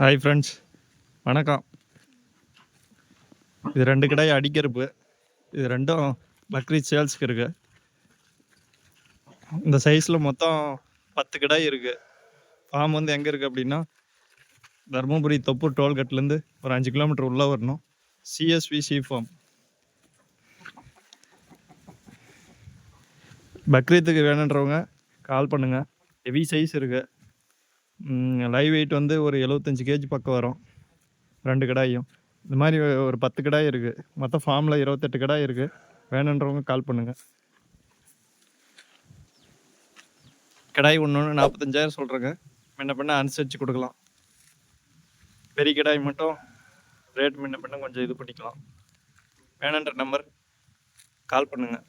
Hi friends, வணக்கம். இது 2 கிடாய் அடிக்கருப்பு. இது 2ம் பக்ரீத் சேல்ஸ்க்கு இருக்கு. இந்த சைஸில் மொத்தம் 10 கிடாய் இருக்கு. ஃபார்ம் வந்து எங்கே இருக்குது அப்படின்னா, தருமபுரி தொப்பூர் டோல்கேட்லேருந்து ஒரு 5 கிலோமீட்டர் உள்ளே வரணும். சிஎஸ்விசி ஃபார்ம். பக்ரீத்துக்கு வேணுன்றவங்க கால் பண்ணுங்கள். ஹெவி சைஸ் இருக்குது. லைவ் வெயிட் வந்து ஒரு 75 கேஜி பக்கம் வரும் 2 கிடாயும். இந்த மாதிரி ஒரு 10 கிடாய் இருக்குது. மொத்தம் ஃபார்மில் 28 கிடாய் இருக்குது. வேணுன்றவங்க கால் பண்ணுங்கள். கிடாய் ஒன்று 45,000 சொல்கிறேங்க. முன்ன பின்ன அனுசரித்து கொடுக்கலாம். பெரிய கிடாய் மட்டும் ரேட் முன்ன பின்ன கொஞ்சம் இது பண்ணிக்கலாம். வேணுன்ற நம்பர் கால் பண்ணுங்கள்.